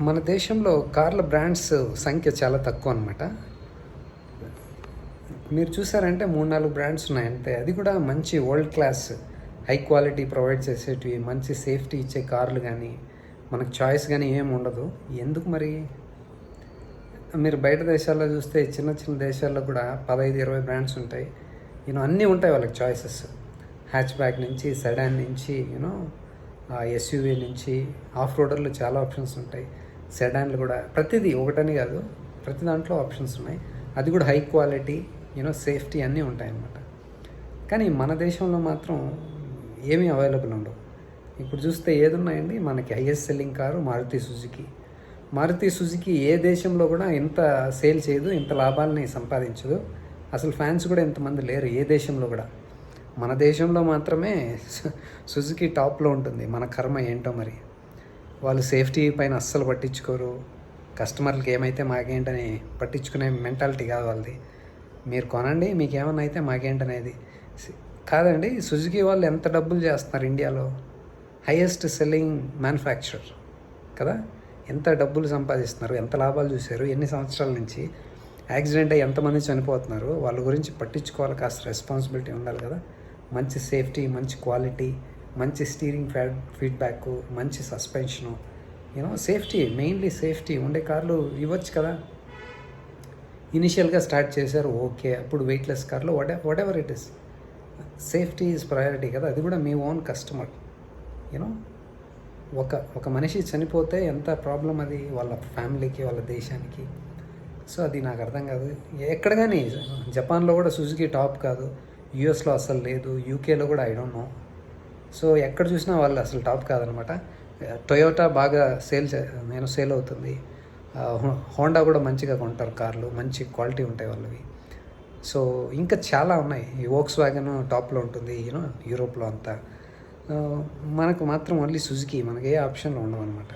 మన దేశంలో కార్ల బ్రాండ్స్ సంఖ్య చాలా తక్కువ అనమాట. మీరు చూసారంటే 3-4 బ్రాండ్స్ ఉన్నాయి అంతే. అది కూడా మంచి world class high quality provide చేసేటివి, మంచి సేఫ్టీ ఇచ్చే కార్లు కానీ, మనకు చాయిస్ కానీ ఏమి ఉండదు. ఎందుకు మరి? మీరు బయట దేశాల్లో చూస్తే చిన్న చిన్న దేశాల్లో కూడా 15-20 బ్రాండ్స్ ఉంటాయి. అన్నీ ఉంటాయి వాళ్ళకి చాయిసెస్. హ్యాచ్ బ్యాక్ నుంచి, సెడాన్ నుంచి, ఎస్యూవీ నుంచి, ఆఫ్ రోడర్లు చాలా ఆప్షన్స్ ఉంటాయి. సెడాన్లు కూడా ప్రతిదీ ఒకటని కాదు, ప్రతి దాంట్లో ఆప్షన్స్ ఉన్నాయి. అది కూడా హై క్వాలిటీ, సేఫ్టీ అన్నీ ఉంటాయన్నమాట. కానీ మన దేశంలో మాత్రం ఏమీ అవైలబుల్ ఉండవు. ఇప్పుడు చూస్తే ఏదున్నాయండి, మనకి highest selling car Maruti Suzuki. Maruti Suzuki ఏ దేశంలో కూడా ఇంత సేల్ చేయదు, ఇంత లాభాలని సంపాదించదు. అసలు ఫ్యాన్స్ కూడా ఇంతమంది లేరు ఏ దేశంలో కూడా. మన దేశంలో మాత్రమే సుజుకి టాప్లో ఉంటుంది. మన కర్మ ఏంటో మరి. వాళ్ళు సేఫ్టీ పైన అస్సలు పట్టించుకోరు. కస్టమర్లకి ఏమైతే మాకేంటని పట్టించుకునే మెంటాలిటీ కాదు వాళ్ళది. మీరు కొనండి, మీకేమన్నా అయితే మాకేంటనేది కాదండి. సుజుకి వాళ్ళు ఎంత డబ్బులు చేస్తున్నారు ఇండియాలో, హైయెస్ట్ సెల్లింగ్ మ్యానుఫ్యాక్చరర్ కదా. ఎంత డబ్బులు సంపాదిస్తున్నారు, ఎంత లాభాలు చూశారు, ఎన్ని సంవత్సరాల నుంచి. యాక్సిడెంట్ అయ్యి ఎంతమంది చనిపోతున్నారు, వాళ్ళ గురించి పట్టించుకోవాలి. కాస్త రెస్పాన్సిబిలిటీ ఉండాలి కదా. మంచి సేఫ్టీ, మంచి క్వాలిటీ, మంచి స్టీరింగ్ ఫీడ్బ్యాక్, మంచి సస్పెన్షను, సేఫ్టీ, మెయిన్లీ సేఫ్టీ ఉండే కార్లు ఇవ్వచ్చు కదా. ఇనిషియల్గా స్టార్ట్ చేశారు, ఓకే. అప్పుడు వెయిట్లెస్ కార్లో what ever it is, safety is priority కదా. అది కూడా మీ ఓన్ కస్టమర్. ఒక మనిషి చనిపోతే ఎంత ప్రాబ్లం అది, వాళ్ళ ఫ్యామిలీకి, వాళ్ళ దేశానికి. సో అది నాకు అర్థం కాదు. ఎక్కడ కానీ జపాన్లో కూడా సుజుకి టాప్ కాదు, యూఎస్లో అసలు లేదు, యూకేలో కూడా ఐ డోంట్ నో. సో ఎక్కడ చూసినా వాళ్ళు అసలు టాప్ కాదనమాట. టొయోటా బాగా సేల్ అవుతుంది. హోండా కూడా మంచిగా కొంటారు కార్లు, మంచి క్వాలిటీ ఉంటాయి వాళ్ళవి. సో ఇంకా చాలా ఉన్నాయి. ఈ వోక్స్ వ్యాగన్ టాప్లో ఉంటుంది యూరోప్లో అంతా. మనకు మాత్రం ఓన్లీ సుజుకి, మనకి ఏ ఆప్షన్లో ఉండవు అనమాట.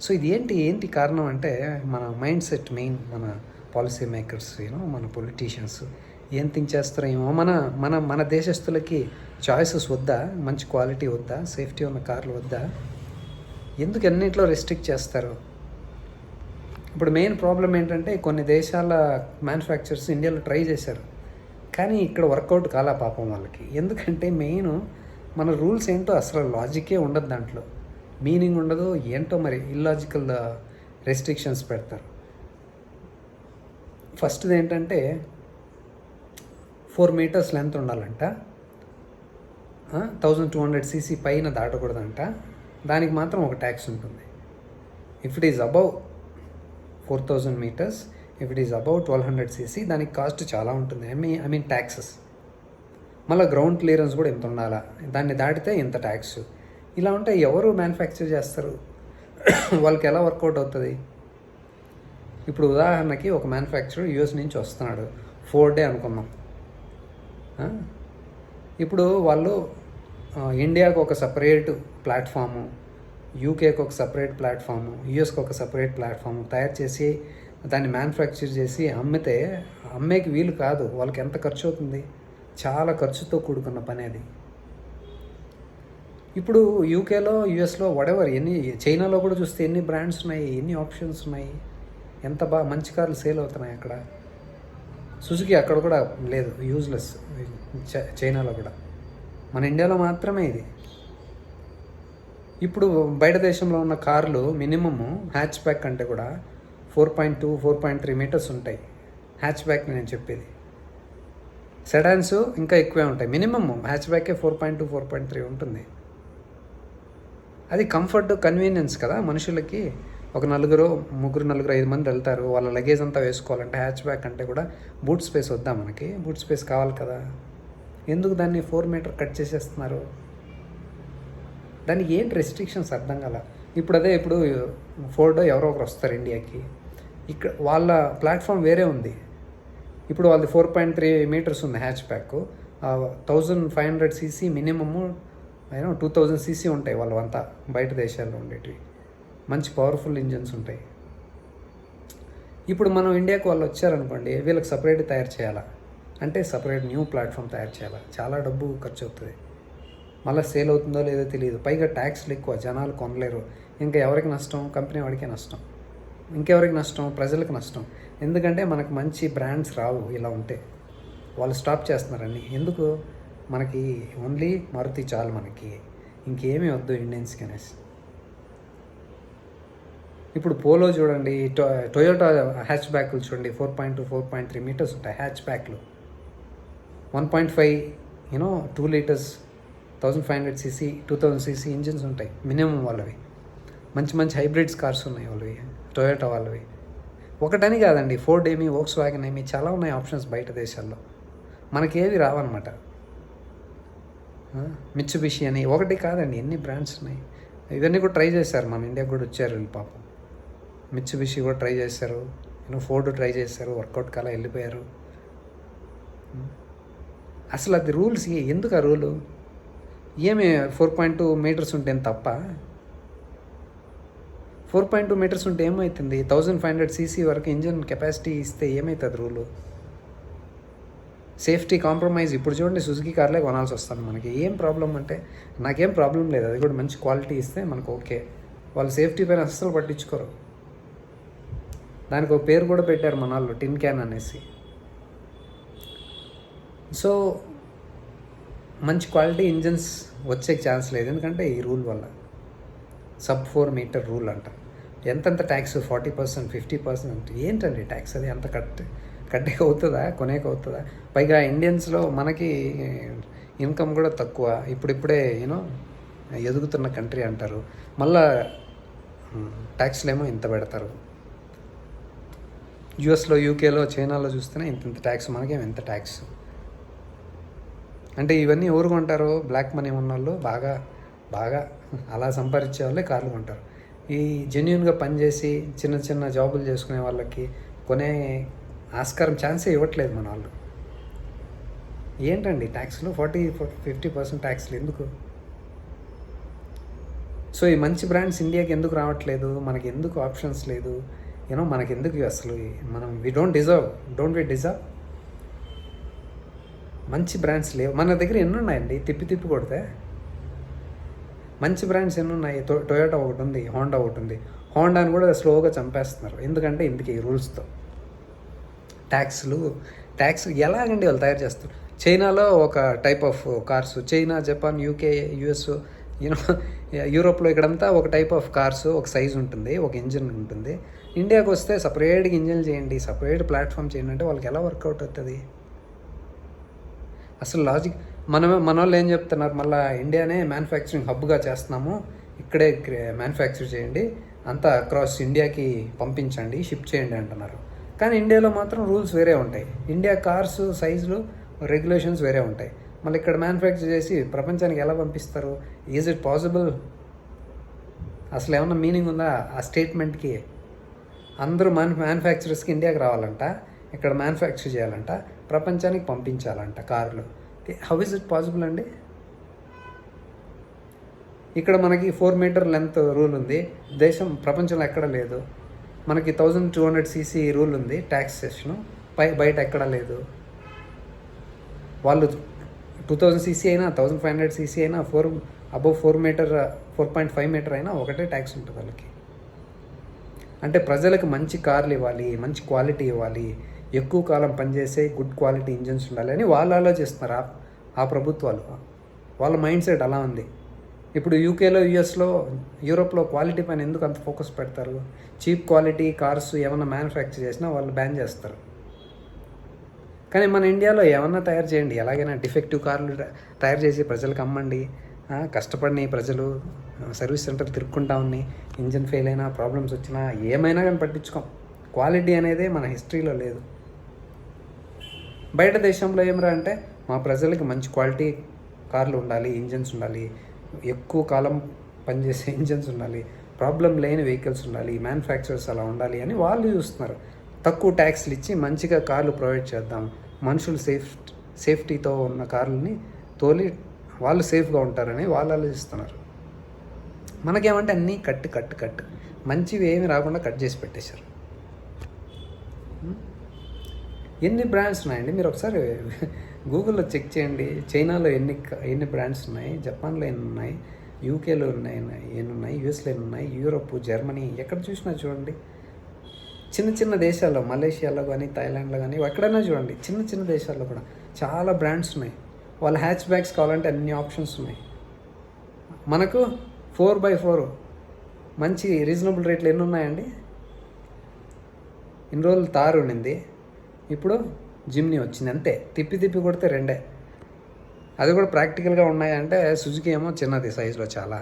సో ఇది ఏంటి కారణం అంటే మన మైండ్ సెట్ మెయిన్. మన పాలసీ మేకర్స్, మన పొలిటీషియన్స్ ఏం థింక్ చేస్తారో ఏమో. మన దేశస్తులకి చాయిసెస్ వద్దా, మంచి క్వాలిటీ వద్దా, సేఫ్టీ ఉన్న కార్లు వద్దా, ఎందుకు అన్నింటిలో రెస్ట్రిక్ట్ చేస్తారు? ఇప్పుడు మెయిన్ ప్రాబ్లం ఏంటంటే కొన్ని దేశాల మ్యానుఫ్యాక్చర్స్ ఇండియాలో ట్రై చేశారు, కానీ ఇక్కడ వర్కౌట్ కాలా పాపం వాళ్ళకి. ఎందుకంటే మెయిన్ మన రూల్స్ ఏంటో అసలు లాజికే ఉండదు, దాంట్లో మీనింగ్ ఉండదు. ఏంటో మరి ఇల్లాజికల్ రెస్ట్రిక్షన్స్ పెడతారు. ఫస్ట్ది ఏంటంటే 4 మీటర్స్ లెంత్ ఉండాలంట, 1200 cc పైన దాటకూడదంట. దానికి మాత్రం ఒక ట్యాక్స్ ఉంటుంది. If it is above 4000 meters, if it is above 1200 cc దానికి కాస్ట్ చాలా ఉంటుంది. I mean taxes. మళ్ళీ గ్రౌండ్ క్లియరెన్స్ కూడా ఇంత ఉండాలా, దాన్ని దాటితే ఇంత ట్యాక్స్. ఇలా ఉంటే ఎవరు మ్యానుఫ్యాక్చర్ చేస్తారు? వాళ్ళకి ఎలా వర్కౌట్ అవుతుంది? ఇప్పుడు ఉదాహరణకి ఒక మ్యానుఫ్యాక్చరర్ యూఎస్ నుంచి వస్తున్నాడు, ఫోర్డే అనుకుందాం. ఇప్పుడు వాళ్ళు ఇండియాకు ఒక సపరేట్ ప్లాట్ఫాము, యూకేకి ఒక సపరేట్ ప్లాట్ఫాము, యూఎస్కి ఒక సపరేట్ ప్లాట్ఫాము తయారు చేసి దాన్ని మ్యానుఫ్యాక్చర్ చేసి అమ్మేకి వీలు కాదు. వాళ్ళకి ఎంత ఖర్చు అవుతుంది? చాలా ఖర్చుతో కూడుకున్న పని అది. ఇప్పుడు యూకేలో, యూఎస్లో, వడెవర్, చైనాలో కూడా చూస్తే ఎన్ని బ్రాండ్స్ ఉన్నాయి, ఎన్ని ఆప్షన్స్ ఉన్నాయి, ఎంత మంచి కార్లు సేల్ అవుతున్నాయి అక్కడ. సుజుకి అక్కడ కూడా లేదు, యూజ్లెస్. చైనాలో కూడా, మన ఇండియాలో మాత్రమే ఇది. ఇప్పుడు బయట దేశంలో ఉన్న కార్లు మినిమము హ్యాచ్ బ్యాక్ అంటే కూడా 4.2, 4.3 మీటర్స్ ఉంటాయి. హ్యాచ్ బ్యాక్ నేను చెప్పేది. సెడాన్స్ ఇంకా ఎక్కువే ఉంటాయి. మినిమమ్ హ్యాచ్ బ్యాకే 4.2, 4.3 ఉంటుంది. అది కంఫర్ట్, కన్వీనియన్స్ కదా మనుషులకి. ఒక 4, 5 మంది వెళ్తారు, వాళ్ళ లగేజ్ అంతా వేసుకోవాలంటే హ్యాచ్ బ్యాక్ అంటే కూడా బూట్ స్పేస్ వద్దా మనకి? బూట్ స్పేస్ కావాలి కదా. ఎందుకు దాన్ని 4 మీటర్ కట్ చేసేస్తున్నారు? దానికి ఏంటి రెస్ట్రిక్షన్స్ అర్థం కాల. ఇప్పుడు ఫోర్డో ఎవరో ఒకరు వస్తారు ఇండియాకి, ఇక్కడ వాళ్ళ ప్లాట్ఫామ్ వేరే ఉంది. ఇప్పుడు వాళ్ళది 4.3 మీటర్స్ ఉంది hatch back, 1500 cc minimum, 2000 cc ఉంటాయి వాళ్ళవంతా. బయట దేశాల్లో ఉండేటివి మంచి పవర్ఫుల్ ఇంజన్స్ ఉంటాయి. ఇప్పుడు మనం ఇండియాకు వాళ్ళు వచ్చారనుకోండి, వీళ్ళకి సపరేట్ తయారు చేయాలా అంటే సపరేట్ న్యూ ప్లాట్ఫామ్ తయారు చేయాలా, చాలా డబ్బు ఖర్చు అవుతుంది. మళ్ళీ సేల్ అవుతుందో లేదో తెలియదు. పైగా ట్యాక్స్లు ఎక్కువ, జనాలు కొనలేరు. ఇంకా ఎవరికి నష్టం? కంపెనీ వాడికే నష్టం. ఇంకెవరికి నష్టం? ప్రజలకు నష్టం. ఎందుకంటే మనకు మంచి బ్రాండ్స్ రావు ఇలా ఉంటే. వాళ్ళు స్టాప్ చేస్తున్నారని. ఎందుకు? మనకి ఓన్లీ మారుతి చాలు, మనకి ఇంకేమీ వద్దు ఇండియన్స్కి అనేసి. ఇప్పుడు పోలో చూడండి, టొయోటా హ్యాచ్ బ్యాక్లు చూడండి, 4.2 4.3 మీటర్స్ ఉంటాయి హ్యాచ్ బ్యాక్లు. 1.5 2 లీటర్స్ 1500 cc 2000 cc ఇంజిన్స్ ఉంటాయి మినిమం వాళ్ళవి. మంచి మంచి హైబ్రిడ్స్ కార్స్ ఉన్నాయి వాళ్ళవి, టొయోటా వాళ్ళవి. ఒకటని కాదండి, ఫోర్డ్ ఏమి, వోక్స్ వ్యాగన్ ఏమి, చాలా ఉన్నాయి ఆప్షన్స్ బయట దేశాల్లో. మనకేవి రావన్నమాట. మిత్సుబిషి అని ఒకటి కాదండి, ఎన్ని బ్రాండ్స్ ఉన్నాయి. ఇవన్నీ కూడా ట్రై చేశారు, మన ఇండియాకి కూడా వచ్చారు వీళ్ళు పాపం. మిత్సుబిషి కూడా ట్రై చేశారు, ఫోర్డ్ ట్రై చేశారు, వర్కౌట్ కలా వెళ్ళిపోయారు. అసలు అది రూల్స్ ఎందుకు? ఆ రూలు ఏమి 4.2 మీటర్స్ ఉంటే తప్ప? 4.2 మీటర్స్ ఉంటే ఏమవుతుంది? 1500 cc వరకు ఇంజిన్ కెపాసిటీ ఇస్తే ఏమవుతుంది రూలు? Safety compromise. ఇప్పుడు చూడండి, సుజుకి కార్లే కొనాల్సి వస్తుంది మనకి. ఏం ప్రాబ్లం అంటే, నాకేం ప్రాబ్లం లేదు, అది కూడా మంచి క్వాలిటీ ఇస్తే మనకు ఓకే. వాళ్ళు సేఫ్టీ పైన అస్సలు పట్టించుకోరు. దానికి ఒక పేరు కూడా పెట్టారు మన వాళ్ళు, టిన్ క్యాన్ అనేసి. సో మంచి క్వాలిటీ ఇంజిన్స్ వచ్చే ఛాన్స్ లేదు, ఎందుకంటే ఈ రూల్ వల్ల. సబ్ 4 మీటర్ రూల్ అంట. ఎంతెంత ట్యాక్స్? 40% 50%. ఏంటండి ట్యాక్స్? అది అంత కట్టేక అవుతుందా? కొనేక అవుతుందా? పైగా ఇండియన్స్లో మనకి ఇన్కమ్ కూడా తక్కువ. ఇప్పుడిప్పుడే ఎదుగుతున్న కంట్రీ అంటారు, మళ్ళా ట్యాక్స్లేమో ఇంత పెడతారు. యూఎస్లో, యూకేలో, చైనాలో చూస్తేనే ఇంత ట్యాక్స్, మనకేమో ఎంత ట్యాక్స్. అంటే ఇవన్నీ ఎవరు కొంటారు? బ్లాక్ మనీ ఉన్న వాళ్ళు, బాగా బాగా అలా సంపాదించే వాళ్ళే కార్లు కొంటారు. ఈ జెన్యున్గా పనిచేసి చిన్న చిన్న జాబులు చేసుకునే వాళ్ళకి కొనే ఆస్కారం ఛాన్సే ఇవ్వట్లేదు మన వాళ్ళు. ఏంటండి ట్యాక్స్లు? 40-50% ట్యాక్స్లు ఎందుకు? సో ఈ మంచి బ్రాండ్స్ ఇండియాకి ఎందుకు రావట్లేదు? మనకి ఎందుకు ఆప్షన్స్ లేదు? మనకి ఎందుకు అసలు? మనం వి డిజర్వ్ మంచి బ్రాండ్స్ లేవు మన దగ్గర. ఎన్ని ఉన్నాయండి? తిప్పి కొడితే మంచి బ్రాండ్స్ ఎన్ని ఉన్నాయి? టొయోటా ఒకటి ఉంది, హోండా ఒకటి ఉంది. హోండాని కూడా స్లోగా చంపేస్తున్నారు. ఎందుకంటే ఇందుకే ఈ రూల్స్తో. ట్యాక్స్ ఎలాగండి వాళ్ళు తయారు చేస్తారు? చైనాలో ఒక type of cars, China, Japan, UK, US, యూరోప్లో ఇక్కడంతా ఒక టైప్ ఆఫ్ కార్స్, ఒక సైజు ఉంటుంది, ఒక ఇంజిన్ ఉంటుంది. ఇండియాకి వస్తే సపరేట్గా ఇంజిన్ చేయండి, సపరేట్ ప్లాట్ఫామ్ చేయండి అంటే వాళ్ళకి ఎలా వర్కౌట్ అవుతుంది? అసలు లాజిక్. మన వాళ్ళు ఏం చెప్తున్నారు? మళ్ళీ ఇండియానే మ్యానుఫ్యాక్చరింగ్ హబ్గా చేస్తున్నాము, ఇక్కడే మ్యానుఫ్యాక్చర్ చేయండి, అంతా అక్రాస్ ఇండియాకి పంపించండి, షిప్ చేయండి అంటున్నారు. కానీ ఇండియాలో మాత్రం రూల్స్ వేరే ఉంటాయి. ఇండియా కార్స్ సైజులు, రెగ్యులేషన్స్ వేరే ఉంటాయి. మళ్ళీ ఇక్కడ మ్యానుఫ్యాక్చర్ చేసి ప్రపంచానికి ఎలా పంపిస్తారు? Is it possible? అసలు ఏమన్నా మీనింగ్ ఉందా ఆ స్టేట్మెంట్కి? అందరూ మ్యానుఫ్యాక్చరర్స్కి ఇండియాకి రావాలంట, ఇక్కడ మ్యానుఫ్యాక్చర్ చేయాలంట, ప్రపంచానికి పంపించాలంట కార్లు. హౌ ఇస్ ఇట్ పాసిబుల్ అండి? ఇక్కడ మనకి 4 మీటర్ లెంత్ రూల్ ఉంది, ప్రపంచంలో ఎక్కడ లేదు. మనకి 1200 cc రూల్ ఉంది ట్యాక్సేషను, బయట ఎక్కడ లేదు. వాళ్ళు 2000 cc అయినా 1500 cc అయినా అబవ్ 4.5 మీటర్ అయినా ఒకటే ట్యాక్స్ ఉంటుంది వాళ్ళకి. అంటే ప్రజలకు మంచి కార్లు ఇవ్వాలి, మంచి క్వాలిటీ ఇవ్వాలి, ఎక్కువ కాలం పనిచేసే గుడ్ క్వాలిటీ ఇంజిన్స్ ఉండాలి అని వాళ్ళు ఆలోచిస్తున్నారు ఆ ప్రభుత్వాలు. వాళ్ళ మైండ్ సెట్ అలా ఉంది. ఇప్పుడు యూకేలో, యుఎస్లో, యూరోప్లో క్వాలిటీ పైన ఎందుకు అంత ఫోకస్ పెడతారు? చీప్ క్వాలిటీ కార్స్ ఏమన్నా మ్యానుఫ్యాక్చర్ చేసినా వాళ్ళు బ్యాన్ చేస్తారు. కానీ మన ఇండియాలో ఏమన్నా తయారు చేయండి, ఎలాగైనా డిఫెక్టివ్ కార్లు తయారు చేసి ప్రజలకు అమ్మండి. కష్టపడిన ప్రజలు సర్వీస్ సెంటర్ తిరుక్కుంటా ఉన్నాయి, ఇంజిన్ ఫెయిల్ అయినా, ప్రాబ్లమ్స్ వచ్చినా, ఏమైనా కానీ పట్టించుకోం. క్వాలిటీ అనేదే మన హిస్టరీలో లేదు. బయట దేశంలో ఏమరా అంటే, మా ప్రజలకి మంచి క్వాలిటీ కార్లు ఉండాలి, ఇంజిన్స్ ఉండాలి, ఎక్కువ కాలం పనిచేసే ఇంజిన్స్ ఉండాలి, ప్రాబ్లం లేని వెహికల్స్ ఉండాలి, మ్యానుఫ్యాక్చరర్స్ అలా ఉండాలి అని వాళ్ళు చూస్తున్నారు. తక్కువ ట్యాక్స్లు ఇచ్చి మంచిగా కార్లు ప్రొవైడ్ చేద్దాం, మనుషులు సేఫ్టీతో ఉన్న కార్లని తోలి వాళ్ళు సేఫ్గా ఉంటారని వాళ్ళు ఆలోచిస్తున్నారు. మనకేమంటే అన్నీ కట్టు మంచివి ఏమి రాకుండా కట్ చేసి పెట్టేశారు. ఎన్ని బ్రాండ్స్ ఉన్నాయండి? మీరు ఒకసారి గూగుల్లో చెక్ చేయండి. చైనాలో ఎన్ని బ్రాండ్స్ ఉన్నాయి, జపాన్లో ఎన్ని ఉన్నాయి, యూకేలో ఎన్నున్నాయి, యూఎస్లో ఉన్నాయి, యూరోప్, జర్మనీ, ఎక్కడ చూసినా చూడండి. చిన్న చిన్న దేశాల్లో, మలేషియాలో కానీ, థాయిలాండ్లో కానీ, ఎక్కడైనా చూడండి, చిన్న చిన్న దేశాల్లో కూడా చాలా బ్రాండ్స్ ఉన్నాయి. వాళ్ళ హ్యాచ్ బ్యాగ్స్ కావాలంటే అన్ని ఆప్షన్స్ ఉన్నాయి. మనకు 4x4 మంచి రీజనబుల్ రేట్లు ఎన్ని ఉన్నాయండి. ఇన్ని రోజులు తారు ఉండింది, ఇప్పుడు జిమ్నీ వచ్చింది. అంతే, తిప్పి తిప్పి కొడితే రెండే. అది కూడా ప్రాక్టికల్గా ఉన్నాయంటే సుజుకి ఏమో చిన్నది సైజులో చాలా,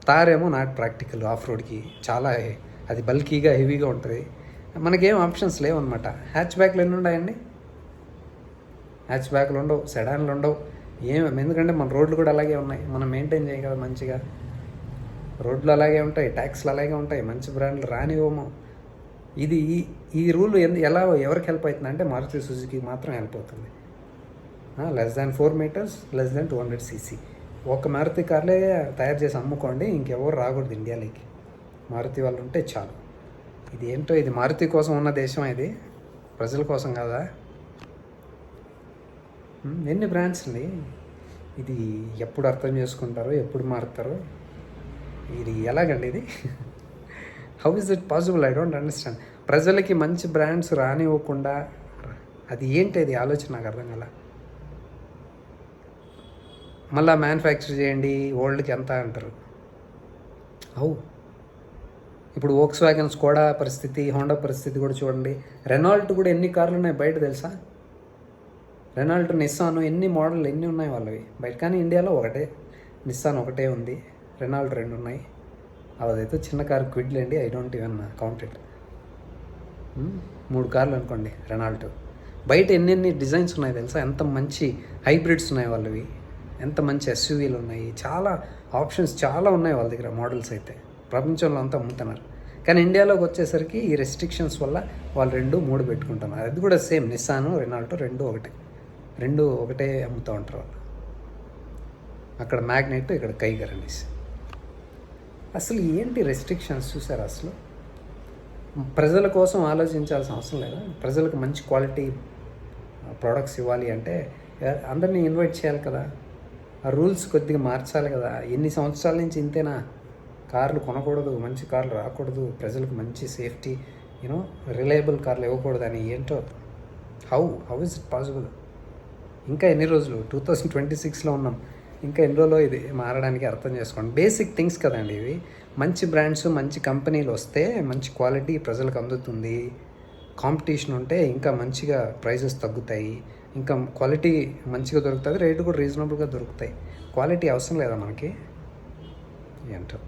తార్ ఏమో నాట్ ప్రాక్టికల్ ఆఫ్ రోడ్కి, చాలా అది బల్కీగా హెవీగా ఉంటుంది. మనకేం ఆప్షన్స్ లేవన్నమాట. హ్యాచ్ బ్యాక్లు ఎన్ని ఉన్నాయండి? హ్యాచ్ బ్యాక్లు ఉండవు, సెడాన్లు ఉండవు, ఎందుకంటే మన రోడ్లు కూడా అలాగే ఉన్నాయి. మనం మెయింటైన్ చేయం కదా మంచిగా. రోడ్లు అలాగే ఉంటాయి, ట్యాక్స్లు అలాగే ఉంటాయి, మంచి బ్రాండ్లు రానివ్వము. ఇది ఈ రూల్ ఎలా ఎవరికి హెల్ప్ అవుతుంది అంటే మారుతి సుజుకి మాత్రం హెల్ప్ అవుతుంది. Less than 4 metres, less than 200 cc. ఒక మారుతి కార్లే తయారు చేసి అమ్ముకోండి, ఇంకెవరు రాకూడదు ఇండియాలోకి. మారుతి వాళ్ళు ఉంటే చాలు. ఇది ఏంటో, ఇది మారుతి కోసం ఉన్న దేశం, ఇది ప్రజల కోసం కదా. ఎన్ని బ్రాండ్స్ అండి, ఇది ఎప్పుడు అర్థం చేసుకుంటారో, ఎప్పుడు మారుతారో, ఇది ఎలాగండి ఇది? How is it possible? I don't understand. ప్రజలకి మంచి బ్రాండ్స్ రానివ్వకుండా అది ఏంటి, అది ఆలోచన నాకు అర్థం కదా. మళ్ళీ మ్యానుఫ్యాక్చర్ చేయండి, ఓల్డ్కి ఎంత అంటారు. ఇప్పుడు వోక్స్ వ్యాగన్, స్కోడా పరిస్థితి, హోండా పరిస్థితి కూడా చూడండి. రెనాల్ట్ కూడా ఎన్ని కార్లు ఉన్నాయి బయట తెలుసా? రెనాల్ట్, నిస్సాన్, ఎన్ని మోడల్ ఎన్ని ఉన్నాయి వాళ్ళవి బయట. కానీ ఇండియాలో ఒకటే నిస్సాన్ ఒకటే ఉంది, రెనాల్ట్ 2 ఉన్నాయి. అదైతే చిన్న కారు క్విడ్లేండి, I don't even count it. 3 కార్లు అనుకోండి రెనాల్ట్. బయట ఎన్ని డిజైన్స్ ఉన్నాయి తెలుసా? ఎంత మంచి హైబ్రిడ్స్ ఉన్నాయి వాళ్ళవి, ఎంత మంచి ఎస్యూవీలు ఉన్నాయి, చాలా ఆప్షన్స్ చాలా ఉన్నాయి వాళ్ళ దగ్గర. మోడల్స్ అయితే ప్రపంచంలో అంతా అమ్ముతున్నారు. కానీ ఇండియాలోకి వచ్చేసరికి ఈ రెస్ట్రిక్షన్స్ వల్ల వాళ్ళు 2, 3 పెట్టుకుంటున్నారు. అది కూడా సేమ్, నిస్సాను, రెనాల్ట్ 2 ఒకటే అమ్ముతూ ఉంటారు వాళ్ళు. అక్కడ మ్యాగ్నెట్, ఇక్కడ కైగర్ అనేసి. అసలు ఏంటి రెస్ట్రిక్షన్స్ చూసారా? అసలు ప్రజల కోసం ఆలోచించాల్సిన అవసరం లేదా? ప్రజలకు మంచి క్వాలిటీ ప్రోడక్ట్స్ ఇవ్వాలి అంటే అందరినీ ఇన్వైట్ చేయాలి కదా. ఆ రూల్స్ కొద్దిగా మార్చాలి కదా. ఎన్ని సంవత్సరాల నుంచి ఇంతేనా? కార్లు కొనకూడదు, మంచి కార్లు రాకూడదు, ప్రజలకు మంచి సేఫ్టీ, రిలయబుల్ కార్లు ఇవ్వకూడదు అని ఏంటో. How is it possible? ఇంకా ఎన్ని రోజులు? 2026లో ఉన్నాం, ఇంకా ఎన్ని రోజులు ఇది మారడానికి? అర్థం చేసుకోండి. బేసిక్ థింగ్స్ కదండి ఇవి. మంచి బ్రాండ్స్, మంచి కంపెనీలు వస్తే మంచి క్వాలిటీ ప్రజలకు అందుతుంది. కాంపిటీషన్ ఉంటే ఇంకా మంచిగా ప్రైజెస్ తగ్గుతాయి, ఇంకా క్వాలిటీ మంచిగా దొరుకుతుంది, రేటు కూడా రీజనబుల్గా దొరుకుతాయి. క్వాలిటీ అవసరం లేదా మనకి? ఏంటో.